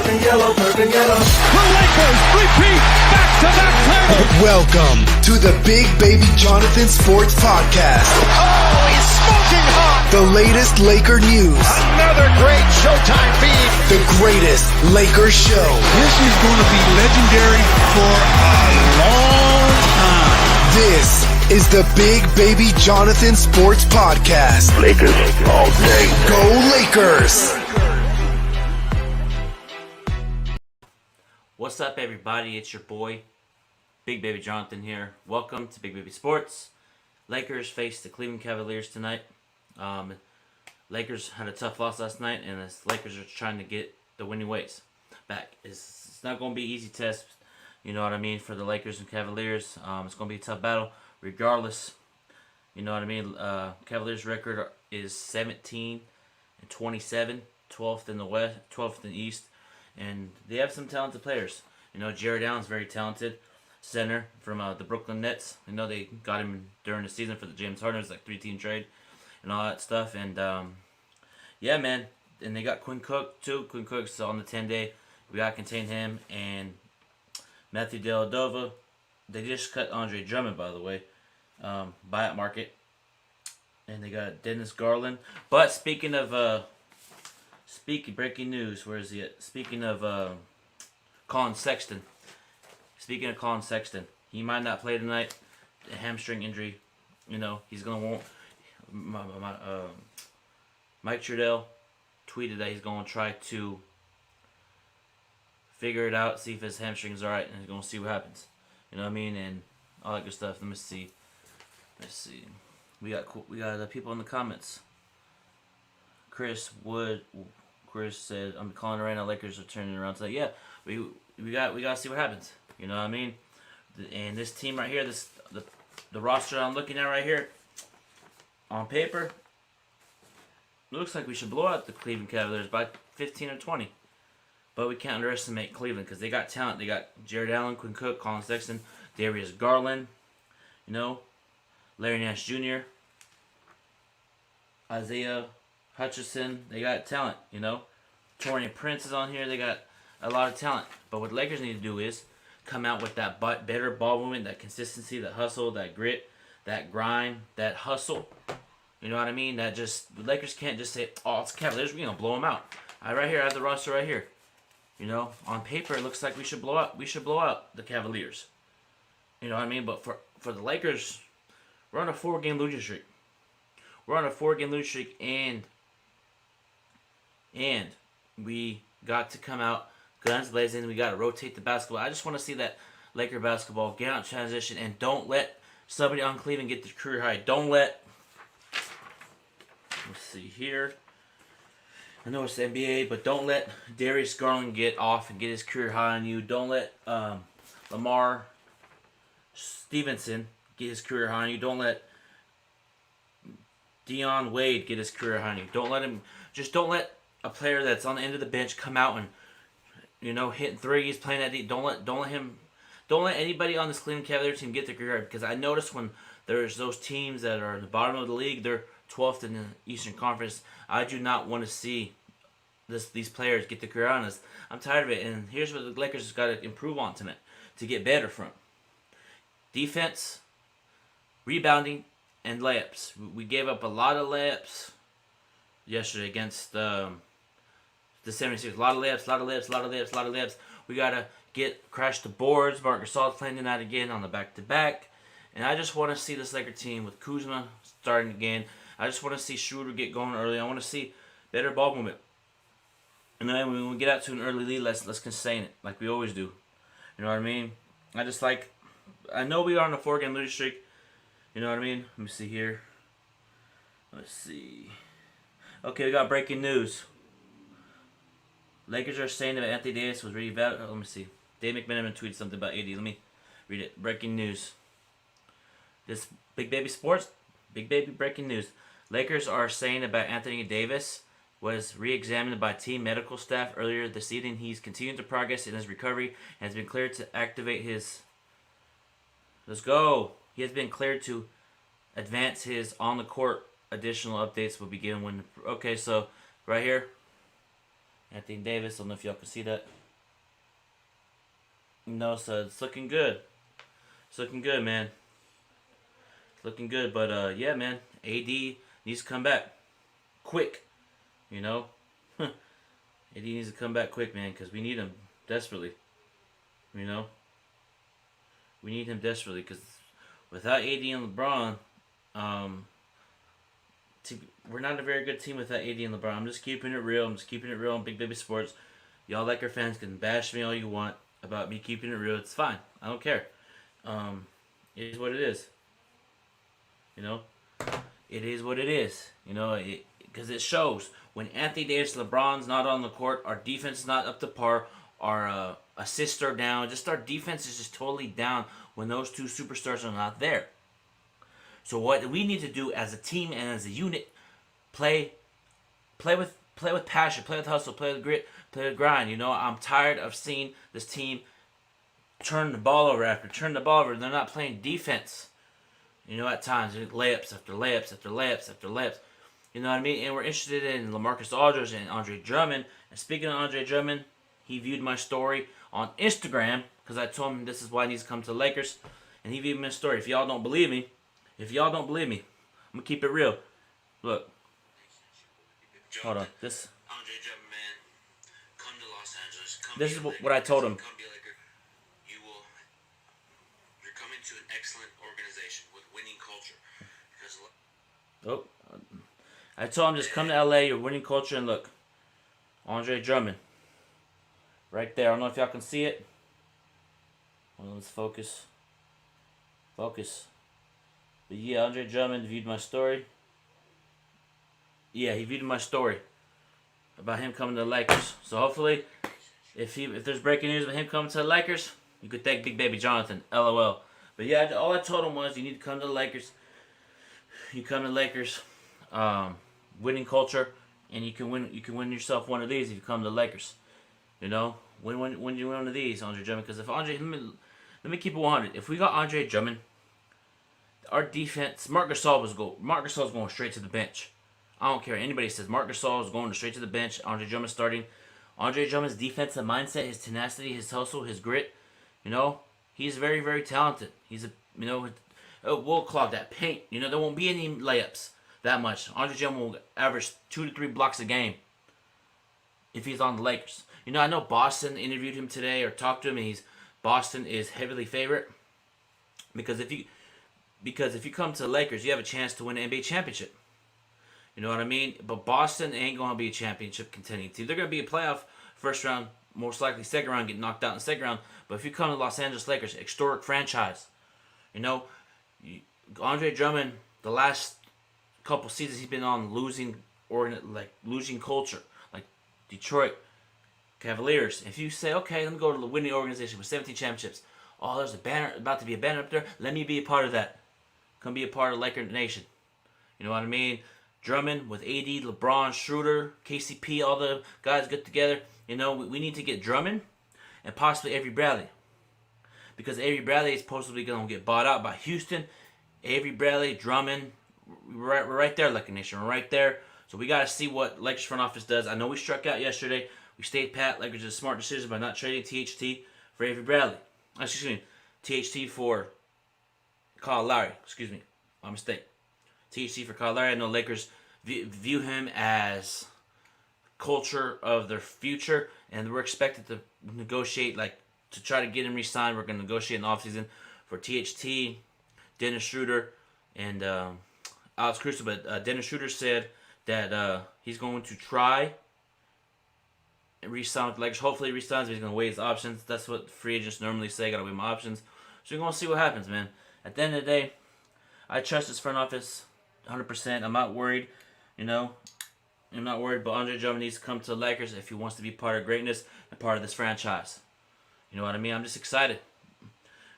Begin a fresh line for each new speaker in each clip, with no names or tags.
The Lakers repeat back-to-back titles.
Welcome to the Big Baby Jonathan Sports Podcast.
Oh, he's smoking hot.
The latest Laker news.
Another great Showtime feed.
The greatest Lakers show.
This is going to be legendary for a long time.
This is the Big Baby Jonathan Sports Podcast.
Lakers all day.
Go Lakers!
What's up, everybody? It's your boy, Big Baby Jonathan here. Welcome to Big Baby Sports. Lakers faced the Cleveland Cavaliers tonight. Lakers had a tough loss last night, and the Lakers are trying to get the winning ways back. It's not going to be an easy test, you know what I mean, for the Lakers and Cavaliers. It's going to be a tough battle, regardless. You know what I mean? Cavaliers' record is 17-27, 12th in the West, 12th in the East. And they have some talented players. You know, Jared Allen's very talented center from the Brooklyn Nets. You know, they got him during the season for the James Harden. It was like 3-team trade and all that stuff. And, yeah, man. And they got Quinn Cook, too. Quinn Cook's on the 10-day. We got to contain him. And Matthew Dellavedova. They just cut Andre Drummond, by the way, buyout market. And they got Dennis Garland. But speaking of... breaking news, where is he at? Speaking of Colin Sexton. He might not play tonight. A hamstring injury. You know, he's going to want... Mike Trudell tweeted that he's going to try to figure it out, see if his hamstring's alright, and he's going to see what happens. You know what I mean? And all that good stuff. Let me see. We got people in the comments. Chris said, "I'm calling it right now. Lakers are turning around today." Yeah, we got to see what happens. You know what I mean? And this team right here, the roster I'm looking at right here, on paper, looks like we should blow out the Cleveland Cavaliers by 15 or 20. But we can't underestimate Cleveland because they got talent. They got Jared Allen, Quinn Cook, Colin Sexton, Darius Garland, you know, Larry Nash Jr., Isaiah Hutchinson. They got talent, you know. Torian Prince is on here. They got a lot of talent. But what the Lakers need to do is come out with that better ball movement, that consistency, that hustle, that grit, that grind, that hustle. You know what I mean? The Lakers can't just say, "Oh, it's Cavaliers. We're gonna blow them out." Right here, I have the roster right here. You know, on paper, it looks like we should blow out the Cavaliers. You know what I mean? But for the Lakers, we're on a 4-game losing streak. And we got to come out guns blazing. We got to rotate the basketball. I just want to see that Laker basketball get out in transition, and don't let somebody on Cleveland get the career high. Let's see here. I know it's the NBA, but don't let Darius Garland get off and get his career high on you. Don't let Lamar Stevenson get his career high on you. Don't let Dion Wade get his career high on you. Don't let a player that's on the end of the bench come out and, you know, hitting threes, playing that deep. Don't let anybody on this Cleveland Cavaliers team get their career high, because I noticed when there's those teams that are at the bottom of the league, they're 12th in the Eastern Conference. I do not want to see these players get their career on us. I'm tired of it, and here's what the Lakers got to improve on tonight to get better from: defense, rebounding, and layups. We gave up a lot of layups yesterday against the 76ers. A lot of layups. We got to crash the boards. Marc Gasol's playing tonight again on the back-to-back. And I just want to see this Laker team with Kuzma starting again. I just want to see Schroeder get going early. I want to see better ball movement. And then when we get out to an early lead, let's contain it like we always do. You know what I mean? I know we are on a 4-game losing streak. You know what I mean? Let me see here. Let's see. Okay, we got breaking news. Lakers are saying that Anthony Davis was reevaluated. Let me see. Dave McMenamin tweeted something about AD. Let me read it. Breaking news. This Big Baby Sports. Big Baby breaking news. Lakers are saying about Anthony Davis was re-examined by team medical staff earlier this evening. He's continuing to progress in his recovery and has been cleared to activate his... Let's go. He has been cleared to advance his on-the-court. Additional updates will begin when... Okay, so right here. Anthony Davis. I don't know if y'all can see that. So it's looking good. It's looking good, man. It's looking good, but yeah, man. AD needs to come back quick. AD needs to come back quick, man, because we need him desperately. We need him desperately because without AD and LeBron, we're not a very good team without AD and LeBron. I'm just keeping it real. I'm just keeping it real on Big Baby Sports. Y'all Laker fans can bash me all you want about me keeping it real. It's fine. I don't care. It is what it is. It is what it is. Because it shows. When Anthony Davis and LeBron's not on the court, our defense is not up to par. Our assists are down. Just our defense is just totally down when those two superstars are not there. So what we need to do as a team and as a unit, play with passion, play with hustle, play with grit, play with grind. I'm tired of seeing this team turn the ball over after turn the ball over. They're not playing defense. At times layups after layups after layups after layups. You know what I mean? And we're interested in LaMarcus Aldridge and Andre Drummond. And speaking of Andre Drummond, he viewed my story on Instagram because I told him this is why he needs to come to the Lakers. And he viewed my story. If y'all don't believe me, I'm going to keep it real. Look. Hold on. This.
Andre Drummond, man, come to Los Angeles.
This is what I told him.
Come be a Laker. You're coming to an excellent organization with winning culture.
I told him just come to LA, your winning culture, and look. Andre Drummond. Right there. I don't know if y'all can see it. Well, let's focus. Focus. But yeah, Andre Drummond viewed my story. Yeah, he viewed my story about him coming to the Lakers. So hopefully, if there's breaking news about him coming to the Lakers, you could thank Big Baby Jonathan. LOL. But yeah, all I told him was you need to come to the Lakers. You come to the Lakers, winning culture, and you can win yourself one of these if you come to the Lakers. Win you one of these, Andre Drummond. Because if Andre, let me keep it 100. If we got Andre Drummond, our defense, Marc Gasol's going straight to the bench. I don't care what anybody says. Marc Gasol is going straight to the bench. Andre Drummond starting. Andre Drummond's defensive mindset, his tenacity, his hustle, his grit. He's very, very talented. He's we'll clog that paint. There won't be any layups that much. Andre Drummond will average 2 to 3 blocks a game if he's on the Lakers. I know Boston interviewed him today or talked to him, and Boston is heavily favorite because if you come to the Lakers, you have a chance to win an NBA championship. You know what I mean? But Boston ain't going to be a championship contending team. They're going to be a playoff first round, most likely second round, get knocked out in the second round. But if you come to Los Angeles Lakers, historic franchise, Andre Drummond, the last couple seasons he's been on losing culture, like Detroit Cavaliers. If you say, okay, let me go to the winning organization with 17 championships. Oh, there's a banner about to be a banner up there. Let me be a part of that. Come be a part of Laker Nation. You know what I mean? Drummond with AD, LeBron, Schroeder, KCP, all the guys get together. We need to get Drummond and possibly Avery Bradley. Because Avery Bradley is supposedly going to get bought out by Houston. Avery Bradley, Drummond, we're right there, Laker Nation. We're right there. So we got to see what Lakers front office does. I know we struck out yesterday. We stayed pat. Lakers did a smart decision by not trading THT for Avery Bradley. Excuse me, THT for Kyle Lowry. Excuse me, my mistake. THT for Kyle Lowry. I know Lakers view him as culture of their future, and we're expected to negotiate, to try to get him re-signed. We're going to negotiate in the offseason for THT, Dennis Schroeder, and Alex Caruso. But Dennis Schroeder said that he's going to try and re-sign with the Lakers. Hopefully he re-signs, but he's going to weigh his options. That's what free agents normally say. Got to weigh my options. So we're going to see what happens, man. At the end of the day, I trust this front office 100%. I'm not worried, I'm not worried, but Andre Drummond needs to come to the Lakers if he wants to be part of greatness and part of this franchise. You know what I mean? I'm just excited,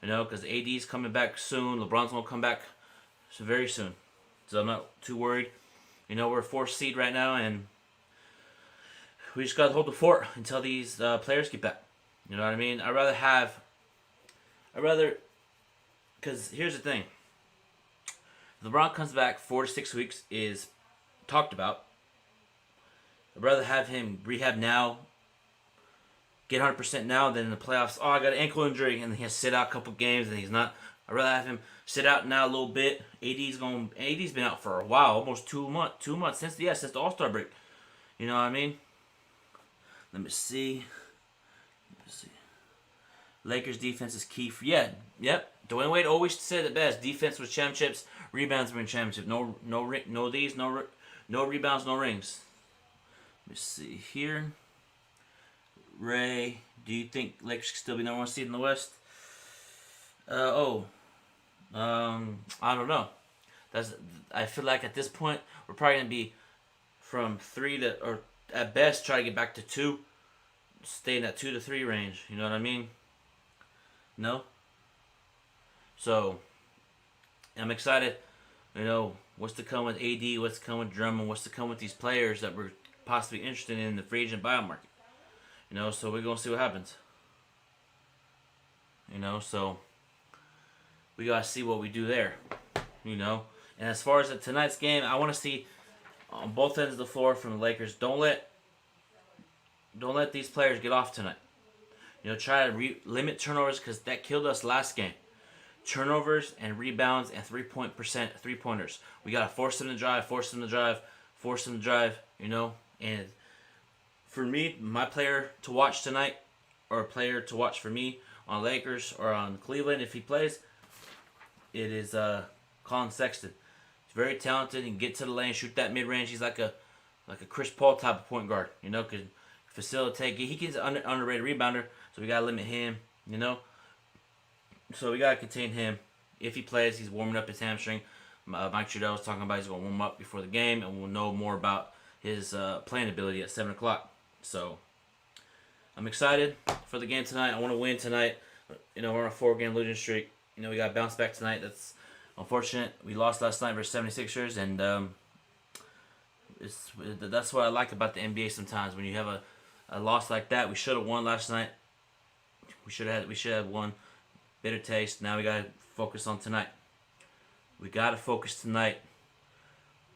because AD's coming back soon. LeBron's going to come back very soon. So I'm not too worried. We're 4th seed right now, and we just got to hold the fort until these players get back. You know what I mean? I'd rather, because here's the thing. If LeBron comes back 4 to 6 weeks is talked about. I'd rather have him rehab now, get 100% now, than in the playoffs. Oh, I got an ankle injury, and he has to sit out a couple games, and he's not. I'd rather have him sit out now a little bit. AD's been out for a while, almost 2 months. 2 months since the All-Star break. You know what I mean? Let me see. Lakers defense is key for Dwayne Wade always said it best. Defense was championships, rebounds win championship. No rebounds, no rings. Let me see here. Ray, do you think Lakers can still be number 1 seed in the West? I don't know. I feel like at this point we're probably gonna be from 3 to, or at best try to get back to 2, stay in that 2 to 3 range. You know what I mean? No. So I'm excited. You know what's to come with AD, what's to come with Drummond, what's to come with these players that we're possibly interested in the free agent buyout market. You know, so we're gonna see what happens. You know, so we gotta see what we do there. You know, and as far as tonight's game, I want to see on both ends of the floor from the Lakers. Don't let these players get off tonight. You know, try to limit turnovers because that killed us last game. Turnovers and rebounds and 3-pointers. We gotta force them to drive. You know, and for me, my player to watch tonight, or a player to watch for me on Lakers or on Cleveland if he plays, it is Colin Sexton. He's very talented. He can get to the lane, shoot that mid-range. He's like a Chris Paul type of point guard. You know, could facilitate. He gets an underrated rebounder, so we gotta limit him. You know, so we gotta contain him. If he plays, he's warming up his hamstring. Mike Trudell was talking about he's gonna warm up before the game, and we'll know more about his playing ability at 7 o'clock. So I'm excited for the game tonight. I want to win tonight. You know, we're on a 4-game losing streak. You know, we got to bounce back tonight. That's unfortunate. We lost last night versus 76ers, and that's what I like about the NBA sometimes. When you have a loss like that, we should have won last night. We should have won. Bitter taste. Now we got to focus on tonight. We got to focus tonight.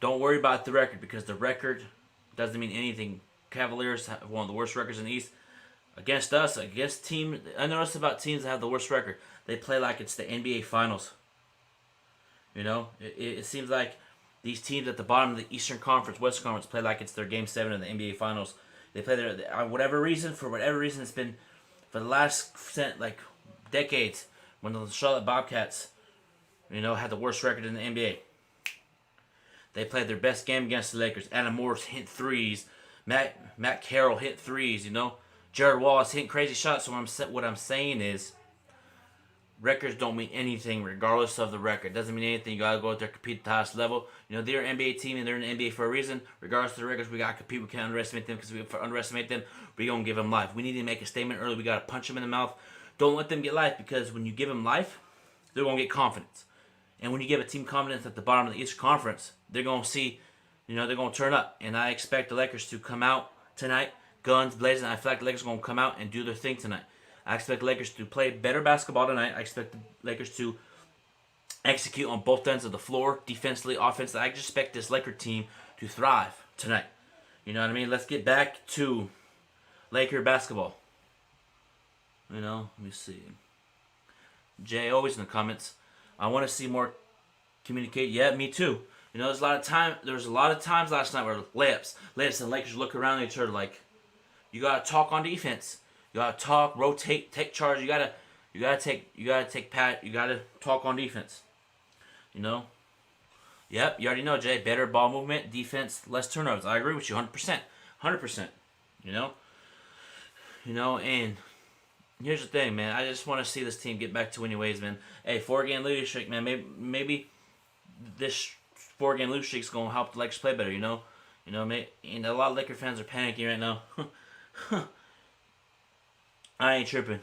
Don't worry about the record, because the record doesn't mean anything. Cavaliers have one of the worst records in the East. Against us, against team, I noticed about teams that have the worst record, they play like it's the NBA Finals. You know, it seems like these teams at the bottom of the Eastern Conference, Western Conference, play like it's their Game 7 of the NBA Finals. They play for whatever reason, it's been for the last decades, when the Charlotte Bobcats, you know, had the worst record in the NBA. They played their best game against the Lakers. Adam Morris hit threes. Matt Carroll hit threes, you know. Jared Wallace hitting crazy shots. So what I'm saying is, records don't mean anything regardless of the record. Doesn't mean anything. You got to go out there and compete at the highest level. You know, they're an NBA team and they're in the NBA for a reason. Regardless of the records, we got to compete. We can't underestimate them, because if we underestimate them, we're going to give them life. We need to make a statement early. We got to punch them in the mouth. Don't let them get life, because when you give them life, they're going to get confidence. And when you give a team confidence at the bottom of the Eastern Conference, they're going to see, you know, they're going to turn up. And I expect the Lakers to come out tonight, guns blazing. I feel like the Lakers are going to come out and do their thing tonight. I expect the Lakers to play better basketball tonight. I expect the Lakers to execute on both ends of the floor, defensively, offensively. I just expect this Laker team to thrive tonight. You know what I mean? Let's get back to Laker basketball. You know, let me see. Jay, always in the comments. I want to see more communicate. Yeah, me too. You know, there was a lot of times last night where layups, and Lakers look around at each other like, you gotta talk on defense. You gotta talk, rotate, take charge. You gotta talk on defense. You know. Yep, you already know, Jay. Better ball movement, defense, less turnovers. I agree with you, 100%. You know. And here's the thing, man. I just want to see this team get back to winning ways, man. Hey, 4-game losing streak, man. Maybe this 4-game losing streak is gonna help the Lakers play better. You know, and a lot of Laker fans are panicking right now. I ain't tripping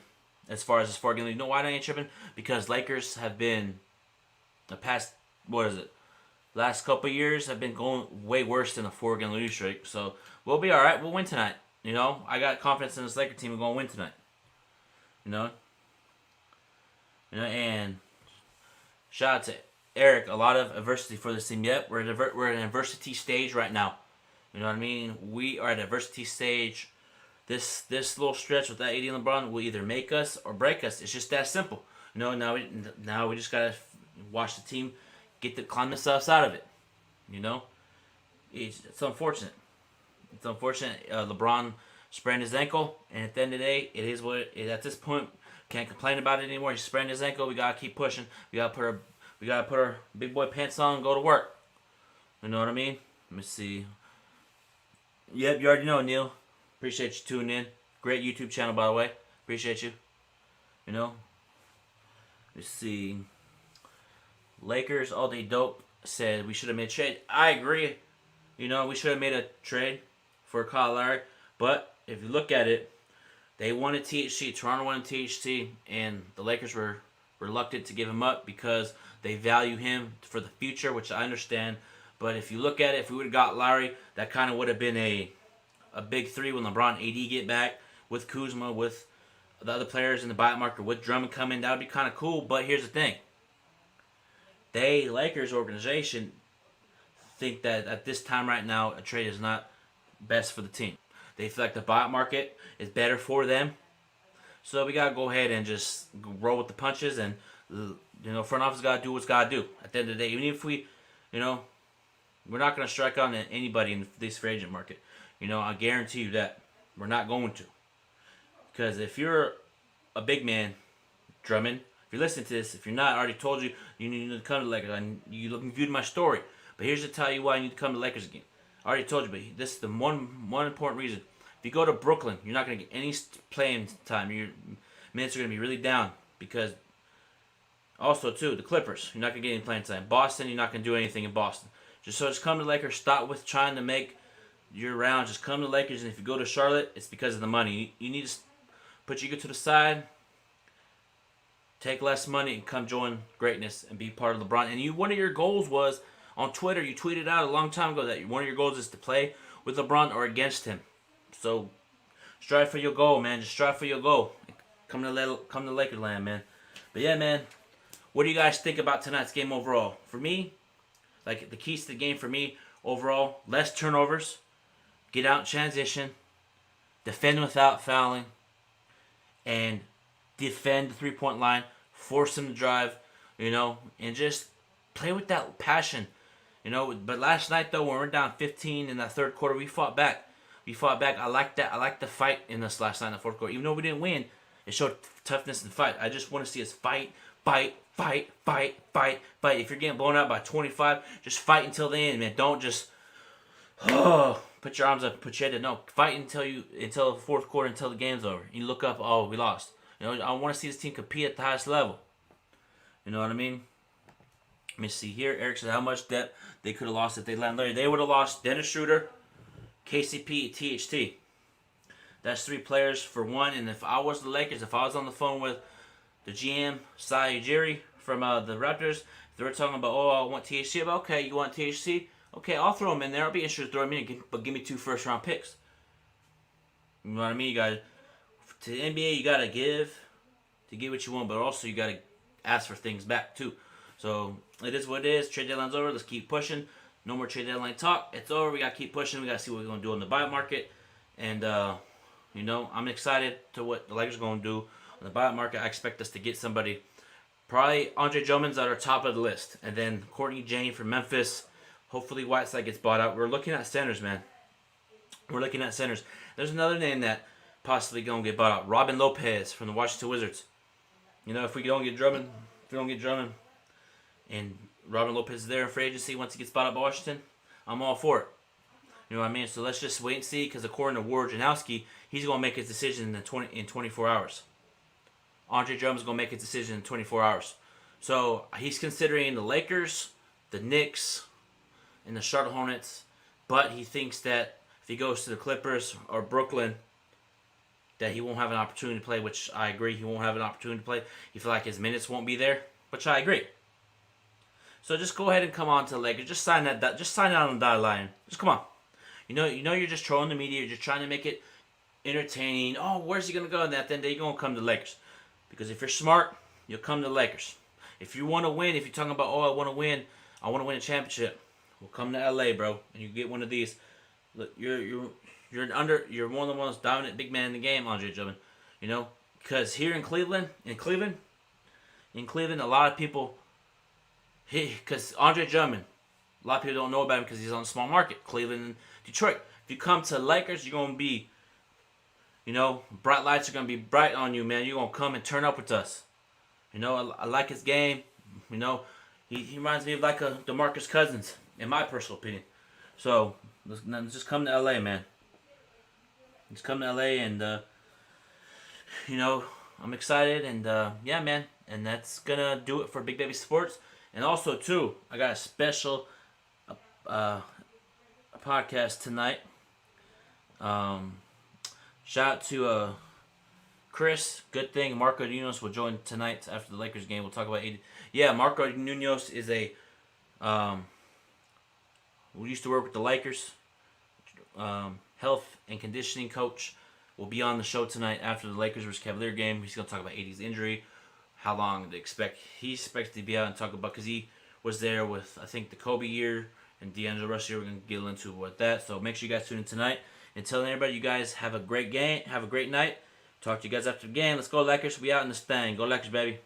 as far as this 4-game lead. You know why I ain't tripping? Because Lakers have been the past, last couple of years have been going way worse than a 4-game losing streak. So we'll be all right. We'll win tonight. You know, I got confidence in this Laker team. We're gonna win tonight. You know, and shout out to Eric. A lot of adversity for this team. Yep, we're at an adversity stage right now. You know what I mean? We are at adversity stage. This little stretch with that AD and LeBron will either make us or break us. It's just that simple. You know, now we just gotta watch the team climb themselves out of it. You know, it's unfortunate. It's unfortunate. LeBron sprained his ankle, and at the end of the day, it is what it is. At this point, can't complain about it anymore. He sprained his ankle. We gotta keep pushing. We gotta put our big boy pants on and go to work. You know what I mean? Let me see. Yep, you already know, Neil. Appreciate you tuning in. Great YouTube channel, by the way. Appreciate you. You know. Let's see. Lakers, all day dope, said we should have made a trade. I agree. You know, we should have made a trade for Kyle Lowry. But if you look at it, they wanted THC. Toronto wanted THC. And the Lakers were reluctant to give him up because they value him for the future, which I understand. But if you look at it, if we would have got Lowry, that kind of would have been a big three when LeBron AD get back, with Kuzma, with the other players in the buyout market, with Drummond coming. That would be kind of cool. But here's the thing. Lakers organization, think that at this time right now, a trade is not best for the team. They feel like the buyout market is better for them. So we got to go ahead and just roll with the punches. And, front office got to do what's got to do. At the end of the day, even if we, we're not going to strike on anybody in this free agent market. I guarantee you that we're not going to. Because if you're a big man, Drummond, if you're listening to this, if you're not, I already told you, you need to come to the Lakers. You viewed my story. But here's to tell you why you need to come to the Lakers again. I already told you, but this is the one important reason. If you go to Brooklyn, you're not going to get any playing time. Your minutes are going to be really down. Because, also, too, the Clippers, you're not going to get any playing time. Boston, you're not going to do anything in Boston. Just come to the Lakers. Stop with trying to make your round. Just come to the Lakers. And if you go to Charlotte, it's because of the money. You need to put your ego to the side. Take less money and come join greatness and be part of LeBron. And one of your goals was, on Twitter, you tweeted out a long time ago that one of your goals is to play with LeBron or against him. So, strive for your goal, man. Just strive for your goal. Come to Laker land, man. But yeah, man, what do you guys think about tonight's game overall? For me, like the keys to the game for me overall, less turnovers, get out in transition, defend without fouling, and defend the three-point line, force them to drive, and just play with that passion, But last night, though, when we're down 15 in that third quarter, we fought back. I like that. I like the fight in this last night in the fourth quarter. Even though we didn't win, it showed toughness and fight. I just want to see us fight. If you're getting blown out by 25, just fight until the end, man. Don't just put your arms up, put your head down. No, fight until the fourth quarter, until the game's over. You look up, oh, we lost. I want to see this team compete at the highest level. You know what I mean? Let me see here. Eric said how much depth they could have lost if they landed Larry. They would have lost Dennis Schroeder, KCP, THT. That's 3 players for one. And if I was the Lakers, if I was on the phone with the GM, Sai Ujiri from the Raptors, they were talking about, I want THC. About, okay, you want THC? Okay, I'll throw him in there. I'll be interested to throw him in, but give me 2 first-round picks. You know what I mean? To the NBA, you got to give to get what you want, but also you got to ask for things back, too. So, it is what it is. Trade deadline's over. Let's keep pushing. No more trade deadline talk. It's over. We got to keep pushing. We got to see what we're going to do in the buyout market. And, I'm excited to what the Lakers are going to do on the buyout market. I expect us to get somebody, probably Andre Drummond's at our top of the list. And then Courtney Jane from Memphis. Hopefully Whiteside gets bought out. We're looking at centers, man. There's another name that possibly going to get bought out. Robin Lopez from the Washington Wizards. If we don't get Drummond, and Robin Lopez is there in free agency once he gets bought out by Washington, I'm all for it. You know what I mean? So let's just wait and see, because according to Wojnarowski, he's going to make his decision in 24 hours. Andre Drummond's going to make his decision in 24 hours. So he's considering the Lakers, the Knicks, and the Charlotte Hornets, but he thinks that if he goes to the Clippers or Brooklyn, that he won't have an opportunity to play, which I agree. He won't have an opportunity to play. He feels like his minutes won't be there, which I agree. So just go ahead and come on to the Lakers. Just sign that. Just sign it on the dotted line. Just come on. You're just trolling the media. You're just trying to make it entertaining. Oh, where's he gonna go? And at the end of the day, you're gonna come to the Lakers. Because if you're smart, you'll come to the Lakers. If you want to win, if you're talking about, I want to win a championship, well, come to LA, bro, and you get one of these Look, you're one of the most dominant big men in the game, Andre Drummond. You know, because here in Cleveland, a lot of people, because Andre Drummond, a lot of people don't know about him because he's on a small market, Cleveland and Detroit. If you come to the Lakers, you're gonna be, bright lights are gonna be bright on you, man. You're gonna come and turn up with us. I like his game. He reminds me of like a DeMarcus Cousins, in my personal opinion. So let's just come to LA, man. Let's come to LA, and I'm excited, and yeah, man. And that's gonna do it for Big Baby Sports. And also too, I got a special a podcast tonight. Shout out to Chris. Good thing Marco Nunes will join tonight after the Lakers game. We'll talk about 80. Yeah, Marco Nunes is we used to work with the Lakers. Health and conditioning coach will be on the show tonight after the Lakers vs. Cavalier game. He's going to talk about 80's injury, how long he expects to be out, and talk about, because he was there with, I think, the Kobe year and D'Angelo Russell. We're going to get into what that. So make sure you guys tune in tonight. And telling everybody, you guys have a great game, have a great night. Talk to you guys after the game. Let's go Lakers. We out in this thing. Go Lakers, baby.